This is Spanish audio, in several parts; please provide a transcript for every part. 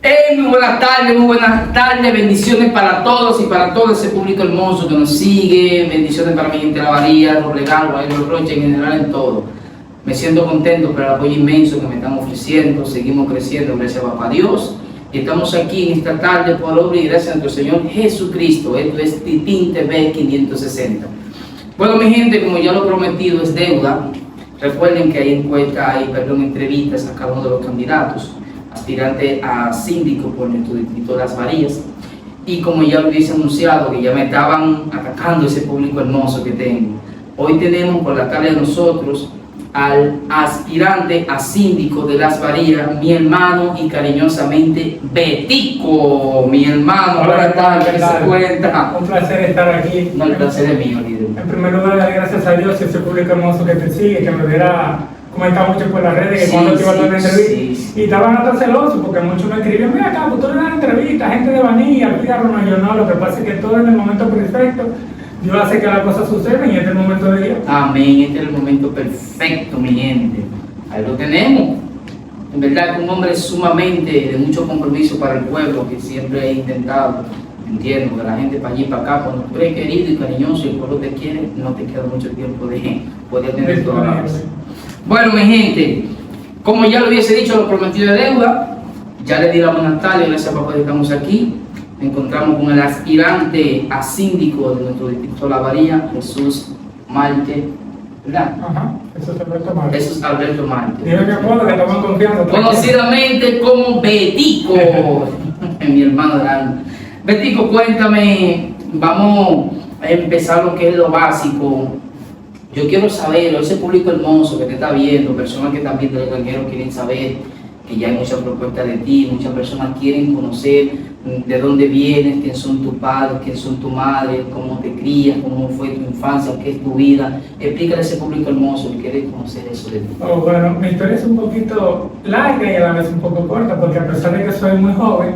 Muy buenas tardes, bendiciones para todos y para todo ese público hermoso que nos sigue, bendiciones para mi gente de la Bahía, Roblegal, Guaylo Rocha, en general en todo. Me siento contento por el apoyo inmenso que me están ofreciendo, seguimos creciendo, gracias a papá Dios. Y estamos aquí en esta tarde por obra y gracias a nuestro Señor Jesucristo. Esto es Titín TV 560. Bueno, mi gente, como ya lo prometido es deuda. Recuerden que hay encuestas, entrevistas a cada uno de los candidatos, aspirante a síndico por nuestro distrito de Las Varillas. Y como ya lo hubiese anunciado, que ya me estaban atacando ese público hermoso que tengo, hoy tenemos por la tarde de nosotros al aspirante a síndico de Las Varillas, mi hermano y cariñosamente Betico, mi hermano. Hola, ¿Qué se cuenta? Un placer estar aquí. No, el placer es mío, líder. En primer lugar, dar gracias a Dios y a ese público hermoso que te sigue, que me hubiera comentado mucho por las redes, que Sí, cuando te iba a dar una entrevista. sí. Y estaban hasta celosos porque muchos me escribían, mira acá, pues tú le das entrevista, gente de Vanilla, Fígaro, no, yo no, lo que pasa es que todo en el momento perfecto, Dios hace que las cosas sucedan y este es el momento de Dios. Amén, este es el momento perfecto, mi gente. Ahí lo tenemos. En verdad, un hombre sumamente de mucho compromiso para el pueblo, que siempre he intentado, entiendo, que la gente para allí y para acá, cuando tú eres querido y cariñoso y el pueblo te quiere, no te queda mucho tiempo de poder tener toda la vez. Bueno, mi gente, como ya lo hubiese dicho, lo prometido de deuda, ya le di la buenas tardes, gracias a papá que estamos aquí. Me encontramos con el aspirante a síndico de nuestro distrito de La Bahía, Jesús Marte, ¿verdad? Ajá, eso es Alberto Marte. Jesús Alberto Marte. Dime mi apodo que estamos confiando. Conocidamente como Betico, mi hermano grande. Betico, cuéntame, vamos a empezar lo que es lo básico. Yo quiero saber, ese público hermoso que te está viendo, personas que están viendo el extranjero quieren saber que ya hay muchas propuestas de ti, muchas personas quieren conocer de dónde vienes, quién son tus padres, quién son tu madre, cómo te crías, cómo fue tu infancia, qué es tu vida. Explícale a ese público hermoso que quiere conocer eso de ti. Bueno, mi historia es un poquito larga y a la vez un poco corta, porque a pesar de que soy muy joven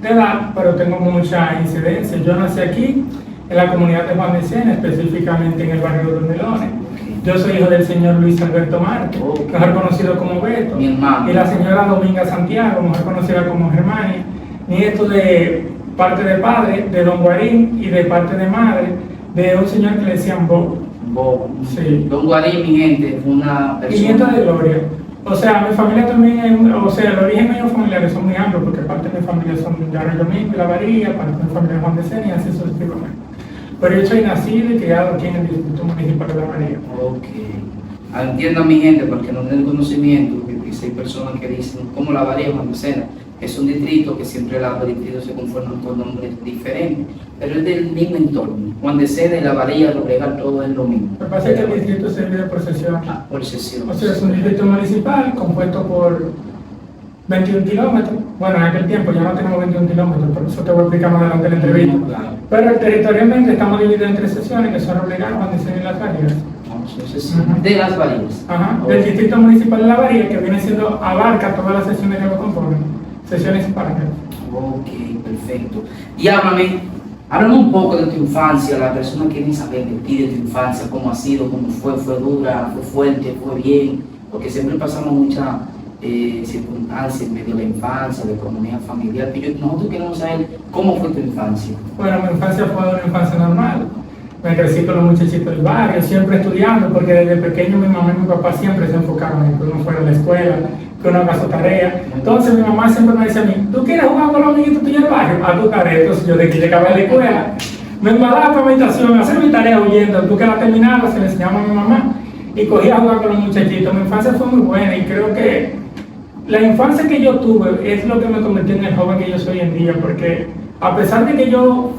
de edad, pero tengo mucha incidencia. Yo nací aquí, en la comunidad de Juan de Sena, específicamente en el barrio de Melones. Yo soy hijo del señor Luis Alberto Marte, mejor conocido como Beto, Mi hermano. y la señora Dominga Santiago, mejor conocida como Germania, nieto de parte de padre de don Guarín y de parte de madre de un señor que le decían Bob. Bob. Sí. Don Guarín, mi gente, fue una Y nieto persona. de Gloria. O sea, mi familia también, o sea, el origen mío familiar son muy amplios, porque parte de mi familia son de Arroyo Domingo y La Bahía, parte de mi familia es Juan de Sena y así sucesivamente. Pero yo soy nacido y criado aquí en el Distrito Municipal de La Bahía. Ok. Entiendo a mi gente, porque no tienen conocimiento, que hay personas que dicen, como La Bahía, Juan de Sena, es un distrito que siempre los distritos se conforman con nombres diferentes, pero es del mismo entorno. Juan de Sena y La Bahía, Roblegal, todo es lo mismo. Lo que pasa es que el distrito se divide por secciones. Por sesión. O sea, es un distrito municipal compuesto por 21 kilómetros. Bueno, en aquel tiempo ya no tenemos 21 kilómetros, pero eso te voy a explicar más adelante en la entrevista. Claro. Pero territorialmente estamos divididos en tres secciones, que son Roblegal, Juan de Sena y Las Varillas. De Las Varillas. Ajá, del distrito municipal de La Bahía, que viene siendo, abarca todas las secciones que lo componen, secciones paralelas. Ok, perfecto. Y háblame un poco de tu infancia, las personas quieren saber de ti, de tu infancia, cómo ha sido, cómo fue dura, fue fuerte, fue bien, porque siempre pasamos muchas circunstancias en medio de la infancia, de economía familiar, pero nosotros queremos saber cómo fue tu infancia. Bueno, mi infancia fue una infancia normal. Me crecí con los muchachitos del barrio, siempre estudiando, porque desde pequeño mi mamá y mi papá siempre se enfocaron en que uno fuera a la escuela, que uno haga su tarea. Entonces mi mamá siempre me decía a mí, ¿tú quieres jugar con los amiguitos tuyos del barrio? A tu tarea. Entonces yo de que llegaba a la escuela, me embalaba para mi habitación, a hacer mi tarea huyendo, tú que la terminaba, se le enseñaba a mi mamá y cogía a jugar con los muchachitos. Mi infancia fue muy buena y creo que la infancia que yo tuve es lo que me convirtió en el joven que yo soy hoy en día, porque a pesar de que yo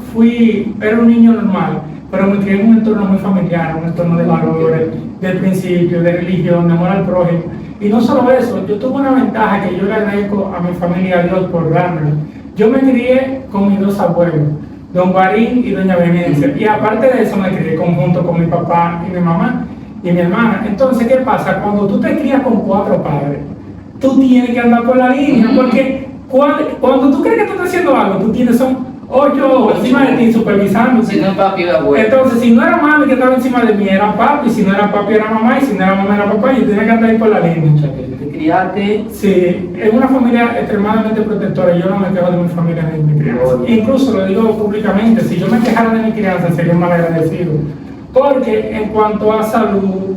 era un niño normal, pero me crié en un entorno muy familiar, un entorno de valores, de principios, de religión, de amor al prójimo. Y no solo eso, yo tuve una ventaja que yo le agradezco a mi familia y a Dios por dármela. Yo me crié con mis dos abuelos, don Guarín y doña Venecia. Y aparte de eso me crié conjunto con mi papá y mi mamá y mi hermana. Entonces, ¿qué pasa? Cuando tú te crías con cuatro padres, tú tienes que andar por la línea, porque cuando tú crees que tú estás haciendo algo, tú tienes son 8 encima de ti supervisando. Si no es papi, es abuelo. Entonces, si no era mami que estaba encima de mí, era papi, si no era papi, era mamá, y si no era mamá, era papá, y yo tenía que andar ahí por la línea. O sea, que te criaste. Sí, es una familia extremadamente protectora. Yo no me quejo de mi familia ni de mi crianza. Incluso lo digo públicamente, si yo me quejara de mi crianza sería mal agradecido. Porque en cuanto a salud,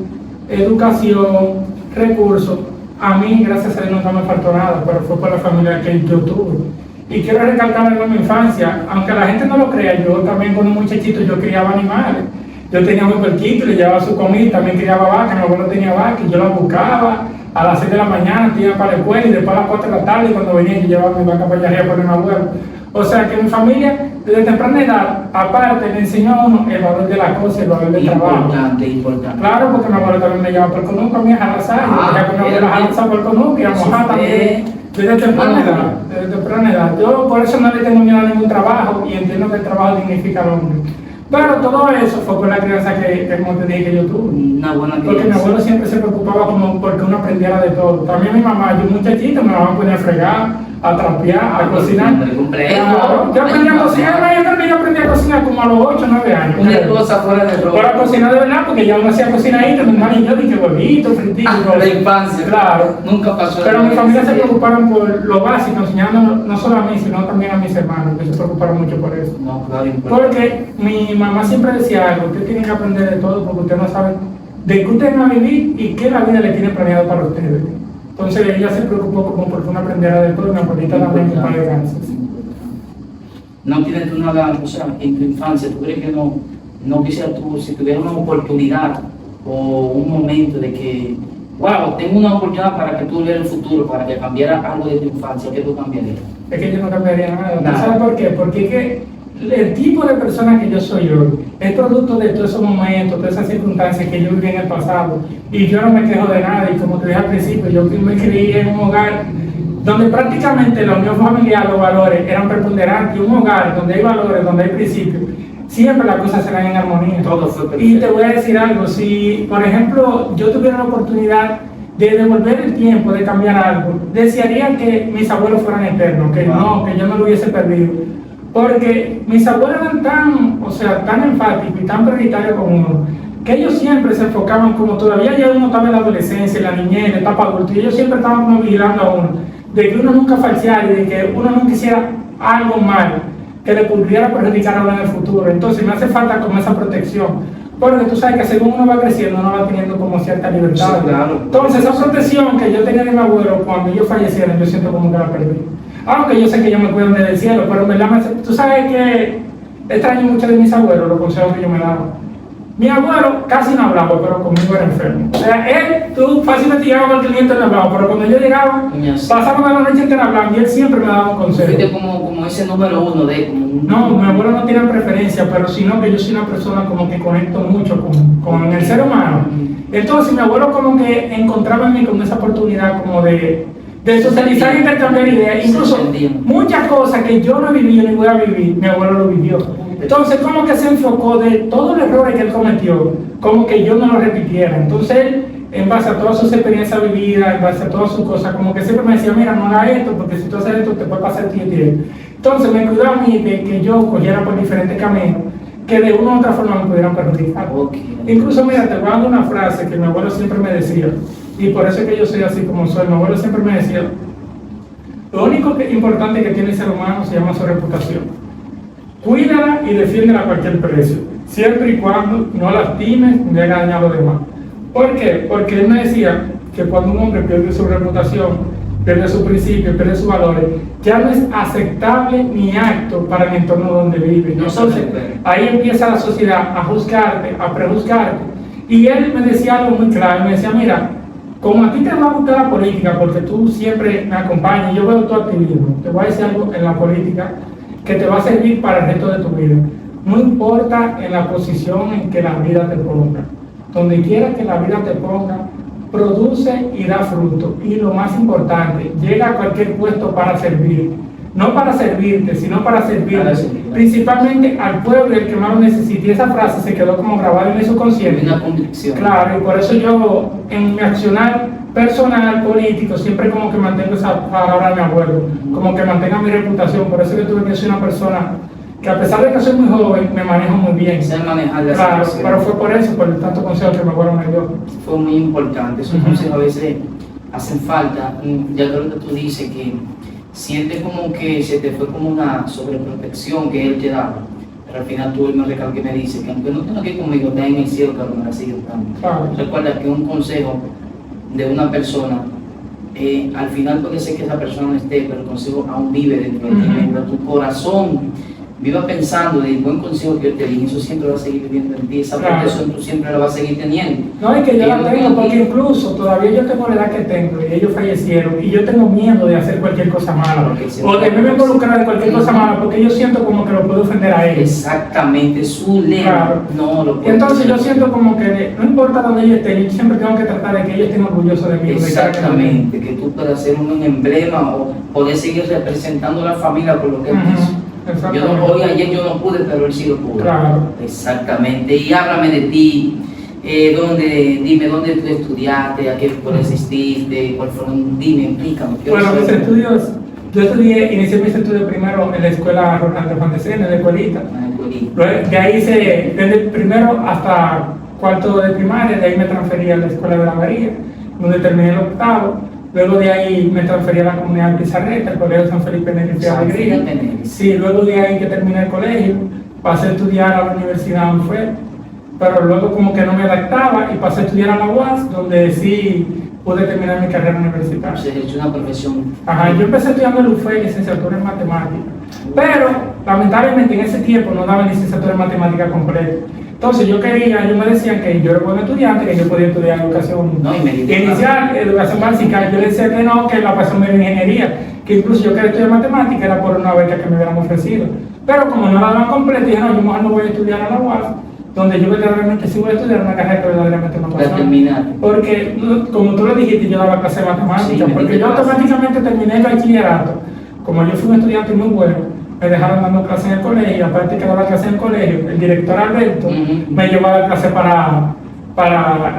educación, recursos, a mí, gracias a Dios, nunca me faltó nada, pero fue por la familia que yo tuve. Y quiero recalcar en mi infancia, aunque la gente no lo crea, yo también con un muchachito yo criaba animales. Yo tenía un puerquito, le llevaba su comida, también criaba vaca, mi abuelo tenía vaca y yo la buscaba a las 6 de la mañana, te iba para la escuela y después a las 4 de la tarde, y cuando venía yo llevaba mi vaca para allá arriba por mi abuelo. O sea que mi familia, desde temprana edad, aparte, me enseñó a uno el valor de la cosa, el valor del trabajo. Importante. Claro, porque mi abuelo también me llevaba por el conuco a mí a jarazar, ya con mi abuelo jarazar por el conuco y a mojar también. Desde temprana edad, desde temprana edad. Yo por eso no le tengo miedo a ningún trabajo y entiendo que el trabajo dignifica al hombre. Pero todo eso fue por la crianza que como te dije, que yo tuve. Una buena crianza. Porque mi abuelo siempre se preocupaba como porque uno aprendiera de todo. También mi mamá, yo muchachito, me la ponía a fregar, a trapear, a cocinar. Claro, yo aprendí a cocinar, yo aprendí a cocinar como a los 8 o 9 años. Una cosa fuera de ropa. Para cocinar de verdad, porque ya uno hacía cocinadito, mi hermano y yo, dije huevitos, frititos. La infancia. Claro. Nunca pasó. Pero mi familia se preocuparon por lo básico, enseñando no solo a mí, sino también a mis hermanos, que se preocuparon mucho por eso. No, claro, importante. Porque mi mamá siempre decía algo, usted tiene que aprender de todo porque usted no sabe de qué usted va a vivir y qué la vida le tiene planeado para ustedes. Entonces ella se preocupó como porque uno aprendiera de todo y mi abuelita también que para descansar. No tienes tú nada, o sea, en tu infancia, ¿tú crees que no quisieras tú, si tuvieras una oportunidad o un momento de que, wow, tengo una oportunidad para que tú vieras el futuro, para que cambiara algo de tu infancia, ¿qué tú cambiarías? Es que yo no cambiaría nada. Nada. ¿Sabes por qué? Porque es que el tipo de persona que yo soy hoy es producto de todos esos momentos, todas esas circunstancias que yo viví en el pasado. Y yo no me quejo de nada. Y como te dije al principio, yo me crié en un hogar donde prácticamente la unión familiar, los valores eran preponderantes. Un hogar donde hay valores, donde hay principios, siempre las cosas serán en armonía. Todo fue perfecto. Y te voy a decir algo, si por ejemplo yo tuviera la oportunidad de devolver el tiempo, de cambiar algo, desearía que mis abuelos fueran eternos, que no, que yo no lo hubiese perdido. Porque mis abuelos eran tan enfáticos y tan prioritarios con uno, que ellos siempre se enfocaban como todavía ya uno estaba en la adolescencia, en la niñez, en la etapa adulta, y ellos siempre estaban como vigilando a uno, de que uno nunca falseara y de que uno nunca hiciera algo mal que le pudiera perjudicar a uno en el futuro. Entonces me hace falta como esa protección, porque tú sabes que según uno va creciendo, uno va teniendo como cierta libertad. Sí, claro. Entonces esa protección que yo tenía de mi abuelo cuando ellos fallecieron, yo siento como que la perdí. Aunque yo sé que ellos me cuidan desde el cielo, pero en verdad, tú sabes que extraño mucho de mis abuelos, los consejos que ellos me daban. Mi abuelo casi no hablaba, pero conmigo era enfermo. O sea, tú fácilmente llegabas con el cliente y no hablaba, pero cuando yo llegaba, pasaba la noche entera hablando y él siempre me daba un consejo. Fuiste como ese número uno de... No, mi abuelo no tiene preferencia, pero sino que yo soy una persona como que conecto mucho con el ser humano. Entonces mi abuelo como que encontraba en mí como esa oportunidad como de socializar e intercambiar ideas. Incluso muchas cosas que yo no he vivido ni voy a vivir, mi abuelo lo vivió. Entonces como que se enfocó de todos los errores que él cometió, como que yo no lo repitiera. Entonces él, en base a todas sus experiencias vividas, en base a todas sus cosas, como que siempre me decía, mira, no hagas esto, porque si tú haces esto te puede pasar esto y esto. Entonces me cuidó a mí de que yo cogiera por diferentes caminos que de una u otra forma me pudieran perjudicar. Incluso mira, te voy a dar una frase que mi abuelo siempre me decía, y por eso es que yo soy así como soy. Mi abuelo siempre me decía, lo único importante que tiene el ser humano se llama su reputación. Cuídala y defiéndela a cualquier precio, siempre y cuando no lastimes ni haga daño a los demás. ¿Por qué? Porque él me decía que cuando un hombre pierde su reputación, pierde sus principios, pierde sus valores, ya no es aceptable ni apto para el entorno donde vive. Entonces, ahí empieza la sociedad a juzgarte, a prejuzgarte. Y él me decía algo muy claro, me decía, mira, como a ti te va a gustar la política, porque tú siempre me acompañas, yo veo tu activismo, te voy a decir algo en la política que te va a servir para el resto de tu vida. No importa en la posición en que la vida te ponga, donde quiera que la vida te ponga, produce y da fruto. Y lo más importante, llega a cualquier puesto para servir. No para servirte, sino para servir principalmente al pueblo, el que más lo necesite. Y esa frase se quedó como grabada en mi subconsciente. Una convicción. Claro, y por eso yo en mi accionar personal, político, siempre como que mantengo esa palabra de mi abuelo, como que mantenga mi reputación. Por eso yo tuve que ser una persona que a pesar de que soy muy joven, me manejo muy bien. Sé manejar la Claro, situación. pero fue por eso, por el tanto consejo que mi abuelo me dio. Fue muy importante. Esos Ujú. consejos a veces hacen falta. Ya creo que tú dices que sientes como que se te fue como una sobreprotección que él te daba. Pero al final tú él me recalca y me dice que aunque no tenga que ir conmigo, está en el cielo, pero me la sigue dando. Claro. Recuerda que un consejo de una persona, al final puede ser que esa persona no esté, pero el consejo aún vive dentro de ti, Ujú. mientras tu corazón viva pensando del buen consejo que yo te di, eso siempre va a seguir viviendo en ti, esa Claro. protección tú siempre la vas a seguir teniendo. No, y que yo Y la no tengo, porque tiene- incluso todavía yo tengo la edad que tengo y ellos fallecieron y yo tengo miedo de hacer cualquier cosa mala Porque siempre- o de me involucrar en cualquier cosa mala porque yo siento como que lo puedo ofender a ellos. Exactamente, su lema Claro. no lo Y puede entonces yo hacer. siento como que no importa dónde ellos estén, yo siempre tengo que tratar de que ellos estén orgullosos de mí. donde quiera que Exactamente, que tú puedas ser un emblema o poder seguir representando a la familia por lo que él Ujú, hizo. Yo exactamente. no, hoy ayer yo no pude, pero él sí lo pudo. Claro. Exactamente. Y háblame de ti, dime dónde tú estudiaste, a qué escuela asististe, cuál fueron, dime, explícame. quiero Bueno, mis saber. estudios, yo inicié mis estudios primero en la escuela Rolando Fantesén, en la escuelita. Ah, Curí. Luego, de ahí desde el primero hasta cuarto de primaria, de ahí me transferí a la escuela de la María, donde terminé el octavo. Luego de ahí me transferí a la comunidad Pizarreta, el colegio San Felipe Neri de San Alegría. Felipe Neri. Sí, luego de ahí que terminé el colegio, pasé a estudiar a la Universidad UNFED, pero luego como que no me adaptaba y pasé a estudiar a la UAS, donde sí pude terminar mi carrera universitaria. Se ejerció una profesión. Ajá, yo empecé estudiando en UFE, licenciatura en matemáticas, pero lamentablemente en ese tiempo no daban licenciatura en matemáticas completa. Entonces yo me decían que yo era buen estudiante, que yo podía estudiar educación No, y me dijo, inicial, educación básica. Yo le decía que no, que la pasión era ingeniería, que incluso yo quería estudiar matemáticas, era por una beca que me hubieran ofrecido. Pero como no la daban completa, dije, no, yo mejor no voy a estudiar a la UAS, donde yo verdaderamente sí voy a estudiar una carrera que verdaderamente me la apasiona. terminaste. Porque, como tú lo dijiste, yo daba clase de matemáticas, Sí, me porque dijiste yo clase. automáticamente terminé el bachillerato. Como yo fui un estudiante muy bueno, me dejaron dando clase en el colegio, y aparte que daba clase en el colegio, el director Alberto Ujú. me llevó a dar clase para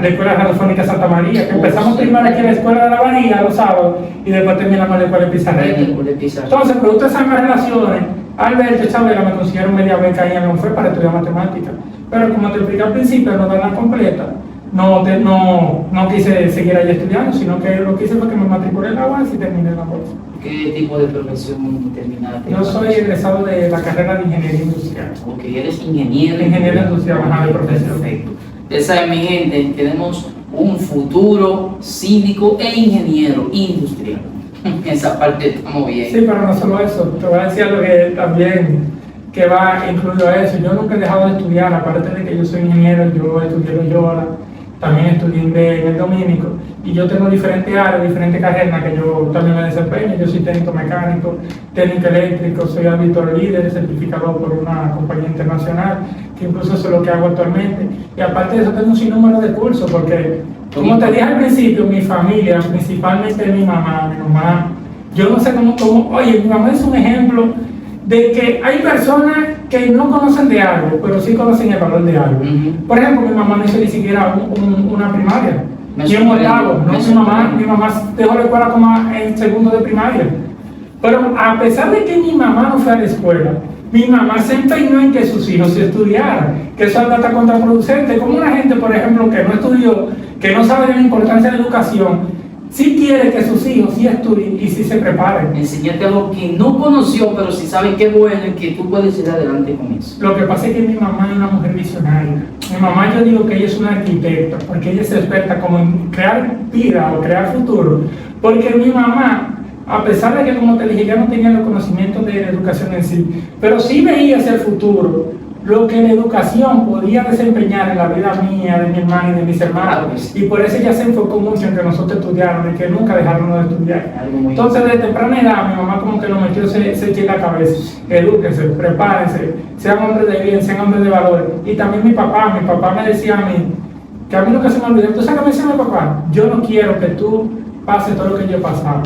la Escuela Radiofónica Santa María, que empezamos sí. primero aquí en la Escuela de la Bahía los sábados, y después terminamos en la Escuela de Pizarreta. Entonces, producto de esas relaciones, Alberto y Chabela me consiguieron media beca ahí en la UNFE para estudiar matemáticas. Pero como te expliqué al principio, no dan la completa, no quise seguir ahí estudiando, sino que lo que hice fue que me matriculé en la UAS y terminé la UAS. ¿Qué tipo de profesión terminaste? Yo soy egresado de la carrera de Ingeniería Industrial. Ok, eres ingeniero. Ingeniero industrial, ajá, de profesión. Perfecto. Ustedes saben, mi gente, tenemos un futuro síndico e ingeniero industrial. Esa parte estamos bien. Sí, pero no solo eso, te voy a decir algo que también que va incluido a eso. Yo nunca he dejado de estudiar, aparte de que yo soy ingeniero, yo estudié en Loyola, también estudié en el Dominico, y yo tengo diferentes áreas, diferentes carreras que yo también me desempeño. Yo soy técnico mecánico, técnico eléctrico, soy auditor líder certificado por una compañía internacional, que incluso eso es lo que hago actualmente. Y aparte de eso tengo un sinnúmero de cursos, porque como te dije al principio, mi familia, principalmente mi mamá, yo no sé oye, mi mamá es un ejemplo de que hay personas que no conocen de algo, pero sí conocen el valor de algo. Ujú. Por ejemplo, mi mamá no hizo ni siquiera una primaria, Me ni un sorprende, octavo, no, me mi sorprende. mamá dejó la escuela como en segundo de primaria. Pero a pesar de que mi mamá no fue a la escuela, mi mamá se empeñó en que sus hijos estudiaran, que eso es hasta contraproducente. Como una gente, por ejemplo, que no estudió, que no sabe de la importancia de la educación, sí quiere que sus hijos sí estudien y sí se preparen. Enseñarte algo que no conoció, pero si sabe qué bueno y que tú puedes ir adelante con eso. Lo que pasa es que mi mamá es una mujer visionaria. Mi mamá, yo digo que ella es una arquitecta, porque ella es experta como en crear vida o crear futuro. Porque mi mamá, a pesar de que, como te dije, ya no tenía los conocimientos de la educación en sí, pero sí veía hacia el futuro lo que la educación podía desempeñar en la vida mía, de mi hermana y de mis hermanos. Claro que sí. Y por eso ella se enfocó mucho en que nosotros estudiáramos y que nunca dejaron de estudiar. Algo muy Entonces, desde temprana edad, mi mamá como que nos metió ese en la cabeza. Edúquense, prepárense, sean hombres de bien, sean hombres de valor. Y también mi papá me decía a mí, que a mí nunca se me olvidó. ¿Tú sabes qué me decía mi papá? Yo no quiero que tú pases todo lo que yo he pasado.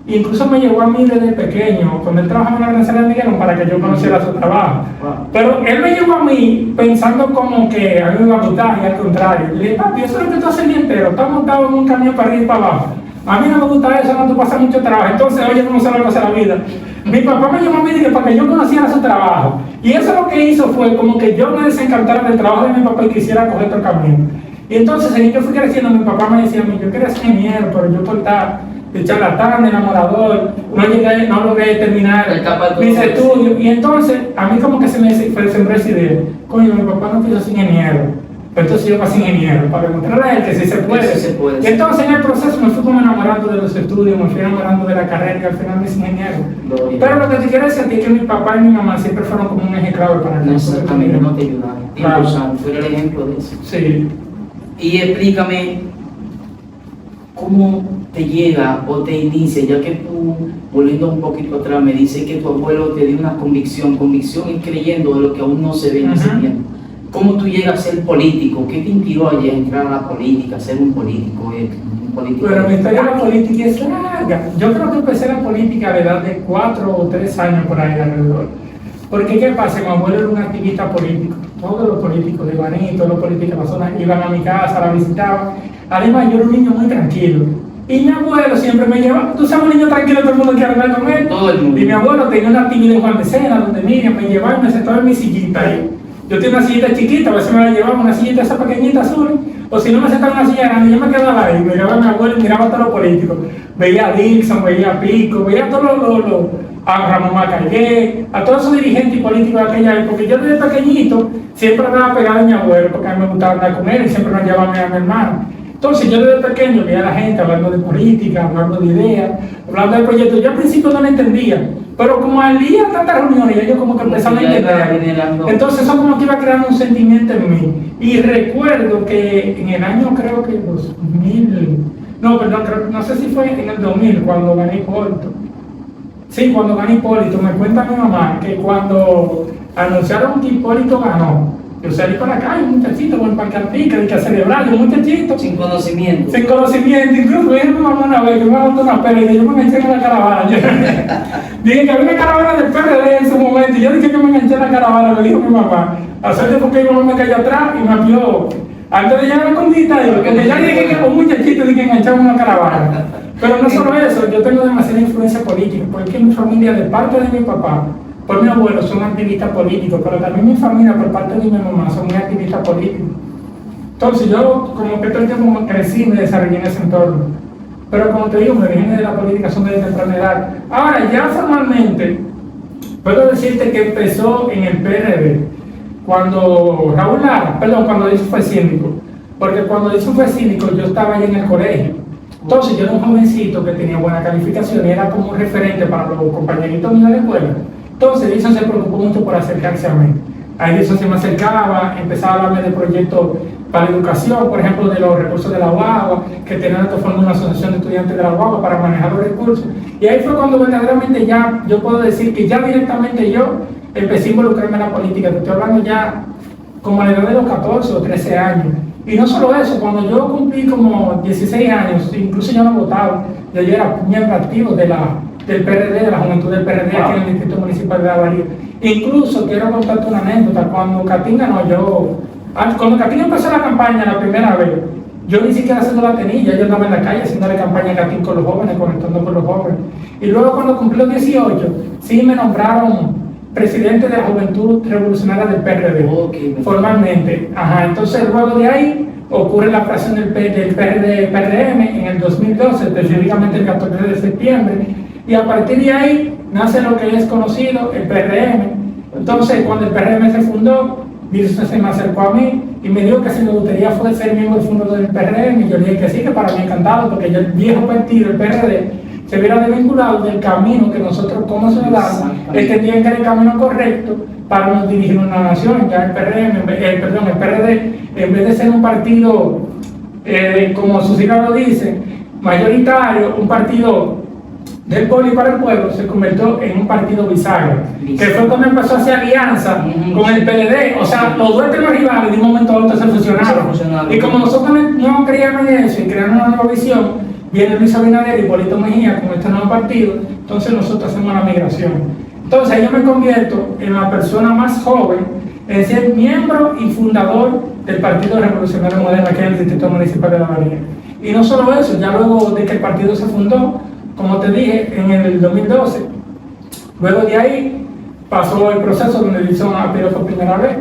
Incluso me llevó a mí desde pequeño, cuando él trabajaba en la Gran Sala de Miguelón, para que yo conociera su trabajo. Wow. Pero él me llevó a mí pensando como que a mí me iba a gustar, y al contrario. Le dije, papi, eso es lo que tú haces el día entero, estás montado en un camión para arriba y para abajo. A mí no me gusta eso, no, tú pasas mucho trabajo. Entonces, oye, cómo se va a pasar la vida. Mi papá me llamó a mí y dije, para que yo conociera su trabajo. Y eso lo que hizo fue como que yo me desencantara del trabajo de mi papá y quisiera coger otro camino. Y entonces, según yo fui creciendo, mi papá me decía a mí, yo quería ser ingeniero, pero yo por estar de charlatán, de enamorador, no logré terminar mis estudios. Y entonces, a mí como que se me sembró esa idea, coño, mi papá no quiso ser ingeniero. Entonces yo pasé ingeniero, para demostrarle a él que sí se puede. Sí se puede. Y entonces en el proceso me fui como enamorando de los estudios, me fui enamorando de la carrera y al final me hice ingeniero. Pero lo que te quiero decir a ti es que mi papá y mi mamá siempre fueron como un eje clave para mí. No, exactamente, no te ayudaron. Claro. Impulsaron, fue el ejemplo de eso. Sí. Y explícame cómo te llega o te inicia, ya que tú, volviendo un poquito atrás, me dices que tu abuelo te dio una convicción y creyendo de lo que aún no se ve en ese tiempo. ¿Cómo tú llegas a ser político? ¿Qué te inspiró a entrar a la política, a ser un político? Bueno, mi historia de la política es larga. Yo creo que empecé la política a la edad de 4 o 3 años por ahí alrededor. Porque ¿qué pasa? Mi abuelo era un activista político. Todos los políticos de Baní, todos los políticos de la zona iban a mi casa, la visitaban. Además, yo era un niño muy tranquilo. Y mi abuelo siempre me llevaba, tú sabes, un niño tranquilo, todo el mundo quiere hablar con él. Todo el mundo. Y mi abuelo tenía una actividad en Juan de Cena, donde Miriam me llevaba y me sentaba en mi sillita ahí. Yo tenía una sillita chiquita, a veces me la llevaba, una sillita esa pequeñita azul, o si no me sentaba en una silla grande, yo me quedaba ahí, miraba a mi abuelo y miraba a todos los políticos. Veía a Dixon, veía a Pico, veía a todos a Ramón Macayé, a todos esos dirigentes y políticos de aquella época. Yo desde pequeñito siempre andaba pegado a mi abuelo, porque a mí me gustaba andar con él y siempre nos llevaba a mi hermano. Entonces yo desde pequeño veía a la gente hablando de política, hablando de ideas, hablando de proyectos. Yo al principio no lo entendía, pero como al día de tantas reuniones, yo como que empezaba a entender. Entonces eso como que iba creando un sentimiento en mí. Y recuerdo que en el año creo que 2000, no sé si fue en el 2000 cuando gané Hipólito. Sí, cuando gané Hipólito, me cuenta mi mamá que cuando anunciaron que Hipólito ganó, yo salí para acá, un muchachito con el pancartica, de que a celebrar, un muchachito. Sin conocimiento. Sin conocimiento, incluso me dijo mi mamá una vez que me mandó una pela y yo me enganché en la caravana. Dije que había una caravana del PRD en su momento y yo dije que me enganché en la caravana, me dijo mi mamá. Hacerte porque mi mamá me cayó atrás y me vio. Antes de llegar a la condita, porque ya dije que un muchachito dije que enganchaba en una caravana. Pero no solo eso, yo tengo demasiada influencia política, porque mi familia, de parte de mi papá, por mi abuelo, son activistas políticos, pero también mi familia, por parte de mi mamá, son muy activistas políticos. Entonces yo, como que todo el tiempo crecí, me desarrollé en ese entorno. Pero como te digo, me viene de la política, son de temprana edad. Ahora, ya formalmente, puedo decirte que empezó en el PRD, cuando Raúl Lara, cuando Edison fue síndico. Porque cuando Edison fue síndico, yo estaba ahí en el colegio. Entonces yo era un jovencito que tenía buena calificación y era como un referente para los compañeritos míos de la escuela. Entonces Edison se preocupó mucho por acercarse a mí. A Edison se me acercaba, empezaba a hablarme de proyectos para la educación, por ejemplo, de los recursos de la UAGA, que tenían que formar una asociación de estudiantes de la UAGA para manejar los recursos. Y ahí fue cuando verdaderamente ya, yo puedo decir que ya directamente yo empecé a involucrarme en la política. Te estoy hablando ya como a la edad de los 14 o 13 años. Y no solo eso, cuando yo cumplí como 16 años, incluso yo no votaba, yo ya era miembro activo del PRD, de la juventud del PRD aquí en el Distrito Municipal de La Bahía. Incluso quiero contarte una anécdota, cuando Catín ganó, cuando Catín empezó la campaña la primera vez, yo ni siquiera haciendo la tenilla, yo andaba en la calle haciendo la campaña a Catín con los jóvenes, conectando con los jóvenes. Y luego cuando cumplí los 18, sí me nombraron presidente de la Juventud Revolucionaria del PRD, formalmente. Entonces luego de ahí ocurre la creación del PRDM en el 2012, específicamente el 14 de septiembre, y a partir de ahí nace lo que es conocido el PRM. Entonces cuando el PRM se fundó, Wilson se me acercó a mí y me dijo que si me gustaría ser miembro fundador del PRM, y yo le dije que sí, que para mí encantado, porque ya el viejo partido, el PRD, se viera desvinculado del camino que nosotros como ciudadanos entendían que era el camino correcto para nos dirigir una nación. Ya el PRD, en vez de ser un partido, como su sigla lo dice, mayoritario, un partido del pueblo y para el pueblo, se convirtió en un partido bisagra, que fue cuando empezó a hacer alianza con el PLD. O sea, los dos temas rivales de un momento a otro se fusionaron. Y como nosotros no creíamos en eso y creamos una nueva visión, viene Luis Abinader y Hipólito Mejía con este nuevo partido, entonces nosotros hacemos la migración. Entonces ahí yo me convierto en la persona más joven en ser miembro y fundador del Partido Revolucionario Moderno aquí en el Distrito Municipal de La Bahía. Y no solo eso, ya luego de que el partido se fundó, como te dije, en el 2012, Luego de ahí pasó el proceso donde Dilson aspiró por primera vez.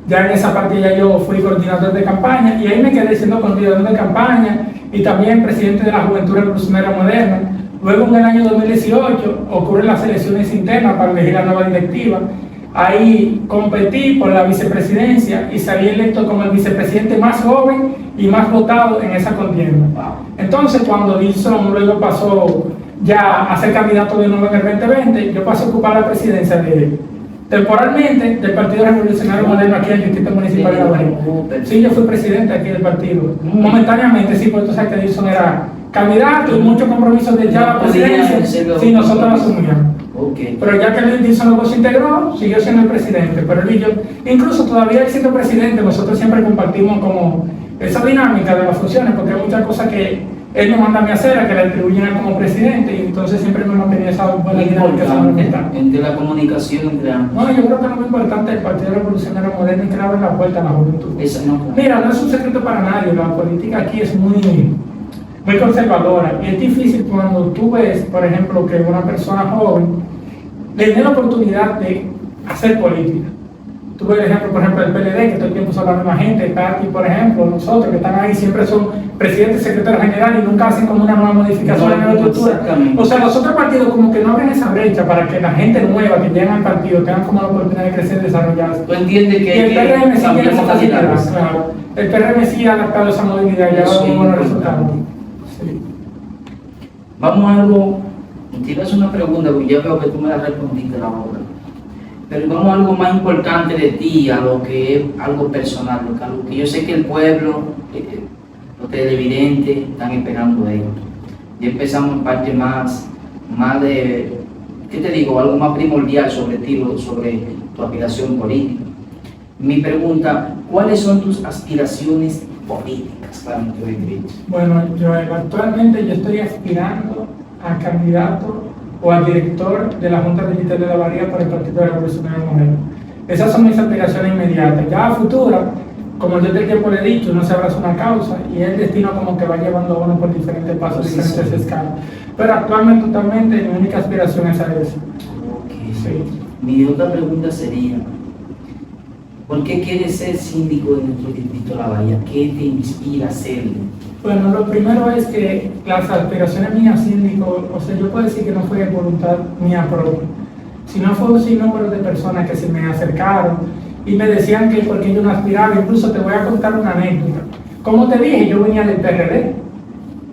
Ya en esa parte ya yo fui coordinador de campaña y ahí me quedé siendo coordinador de campaña y también presidente de la Juventud Revolucionaria Moderna. Luego en el año 2018 ocurren las elecciones internas para elegir la nueva directiva. Ahí competí por la vicepresidencia y salí electo como el vicepresidente más joven y más votado en esa contienda. Entonces cuando Dilson luego pasó ya a ser candidato de nuevo en el 2020, yo pasé a ocupar la presidencia temporalmente del Partido Revolucionario Moderno aquí en el Distrito Municipal de La Bahía. Sí, yo fui presidente aquí del partido. Momentáneamente, sí, porque tú sabes que Dilson era candidato y muchos compromisos de ya la presidencia. Sí, nosotros lo asumíamos. Okay. Pero ya que Dilson luego se integró, siguió siendo el presidente. Pero él y yo, incluso todavía él siendo presidente, nosotros siempre compartimos como esa dinámica de las funciones, porque hay muchas cosas que él me manda a mí a hacer, a que le atribuyen a él como presidente, y entonces siempre me mantenía esa buena dinámica. Entre la comunicación entre ambos. No, yo creo que lo más importante del Partido Revolucionario Moderno es que le abre la puerta a la juventud. Mira, no es un secreto para nadie, la política aquí es muy conservadora, y es difícil cuando tú ves, por ejemplo, que una persona joven tiene la oportunidad de hacer política. Tú ves el ejemplo, por ejemplo, del PLD, que todo el tiempo son la misma gente, está aquí, por ejemplo, nosotros que están ahí siempre son presidentes, secretarios generales y nunca hacen como una nueva modificación en la estructura. O sea, los otros partidos como que no abren esa brecha para que la gente nueva que llega al partido tengan como la oportunidad de crecer y desarrollarse. ¿Tú entiendes que y el PRM sí tiene esa facilidad? Claro. El PRM sí ha adaptado esa movilidad y ha dado muy buenos resultados. Sí. Vamos a algo, te iba a hacer una pregunta, porque ya veo que tú me la respondiste la otra. Pero vamos a algo más importante de ti, a lo que es algo personal, algo que yo sé que el pueblo, los televidentes están esperando de ellos. Ya empezamos en parte más de, ¿qué te digo? Algo más primordial sobre ti, sobre tu aspiración política. Mi pregunta, ¿cuáles son tus aspiraciones políticas para nuestro distrito? Bueno, yo actualmente yo estoy aspirando a candidato o al director de la Junta Distrital de La Bahía por el Partido Revolucionario Moderno. Esas son mis aspiraciones inmediatas. Ya a futuro, como yo del tiempo le he dicho, no se abraza una causa y el destino como que va llevando a uno por diferentes pasos, diferentes escalas. Pero actualmente totalmente mi única aspiración es a eso. Okay. Sí. Mi otra pregunta sería, ¿por qué quieres ser síndico de nuestro distrito de La Bahía? ¿Qué te inspira a serlo? Bueno, lo primero es que las aspiraciones mías síndico, o sea, yo puedo decir que no fue voluntad mía propia, sino fue un sinnúmero de personas que se me acercaron y me decían que porque yo no aspiraba. Incluso te voy a contar una anécdota. Como te dije, yo venía del PRD.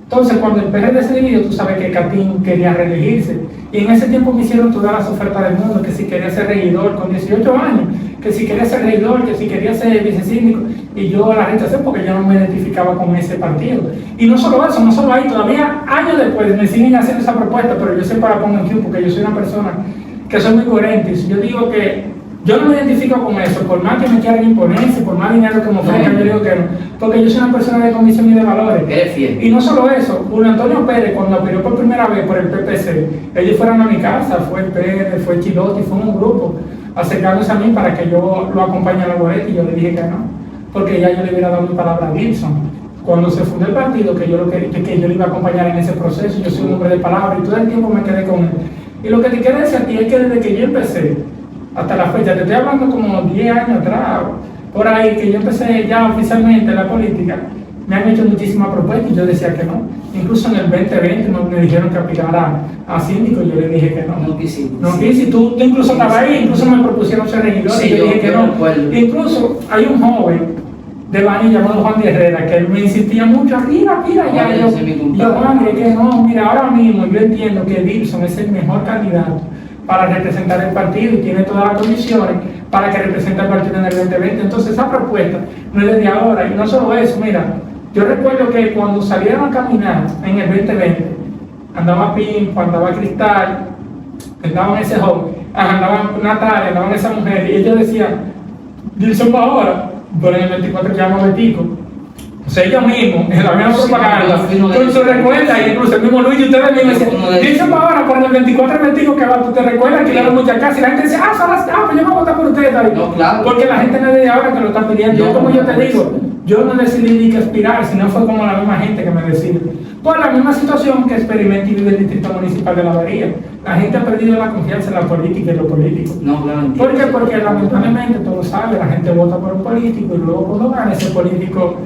Entonces, cuando el PRD se dividió, tú sabes que Catín quería reelegirse. Y en ese tiempo me hicieron todas las ofertas del mundo, que si quería ser regidor con 18 años, que si quería ser regidor, que si quería ser vicesíndico. Y yo la rechacé porque yo no me identificaba con ese partido. Y no solo eso, no solo ahí, todavía años después me siguen haciendo esa propuesta, pero yo siempre la pongo en Q porque yo soy una persona que soy muy coherente. Y si yo digo que yo no me identifico con eso, por más que me quieran imponerse, por más dinero que me ofrezcan, yo digo que no, porque yo soy una persona de convicción y de valores. Eres fiel. Y no solo eso, Julio Antonio Pérez, cuando aspiró por primera vez por el PPC, ellos fueron a mi casa, fue el Pérez, fue el Chilote, fue un grupo acercándose a mí para que yo lo acompañe a la boleta, y yo le dije que no, porque ya yo le hubiera dado mi palabra a Dilson. Cuando se fundó el partido, que yo le iba a acompañar en ese proceso, yo soy un hombre de palabra y todo el tiempo me quedé con él. Y lo que te quiero decir a ti es que desde que yo empecé, hasta la fecha, te estoy hablando como 10 años atrás, por ahí, que yo empecé ya oficialmente la política, me han hecho muchísimas propuestas y yo decía que no. Incluso en el 2020 me dijeron que aplicara a síndico y yo le dije que no. No quisiste. No quise, tú incluso estabas ahí, incluso me propusieron ser regidor sí, y yo dije que no. Incluso hay un joven de Baní llamado Juan de Herrera que me insistía mucho, arriba, ya. Yo, Juan, que no, mira, ahora mismo yo entiendo que Dilson es el mejor candidato para representar el partido y tiene todas las condiciones para que represente al partido en el 2020. Entonces esa propuesta no es desde ahora. Y no solo eso, mira, yo recuerdo que cuando salieron a caminar en el 2020, andaba Pimpo, andaba Cristal, andaban ese joven, andaban Natalia, andaban esa mujer, y ellos decían, Dilson va ahora, pero en el 24 llama Betico. O sea, ellos mismos, en la misma propaganda, tú se recuerdas, y incluso el mismo Luis y ustedes mismos decían, Dilson va ahora, por el 24 y 25 que va, tú te recuerdas que dieron muchas casas, y la gente decía, pues yo voy a votar por ustedes, David. No, claro. Porque la gente no es de ahora que lo está pidiendo. Yo, como yo te digo, yo no decidí ni que aspirar, sino fue como la misma gente que me decidió. Por la misma situación que experimenté y vive el Distrito Municipal de La Bahía. la gente ha perdido la confianza en la política y los políticos. No, claro, entiendo. ¿Por qué? Porque lamentablemente, tú lo sabes, la gente vota por un político y luego cuando gana ese político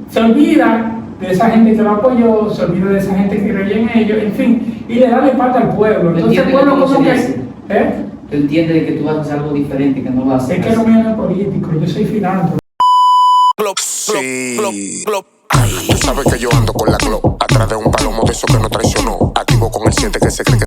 se olvida de esa gente que lo apoyó, se olvida de esa gente que creyó en ellos, en fin, y le da la espalda al pueblo. Entonces el pueblo como que... Tú entiendes de que tú vas a hacer algo diferente, que no vas a hacer. Es que no me es político, yo soy filántropo. Sí. Tú sabes que yo ando con la Glock atrás de un palomo de esos que no traicionó. Activo con el 7 que se cree que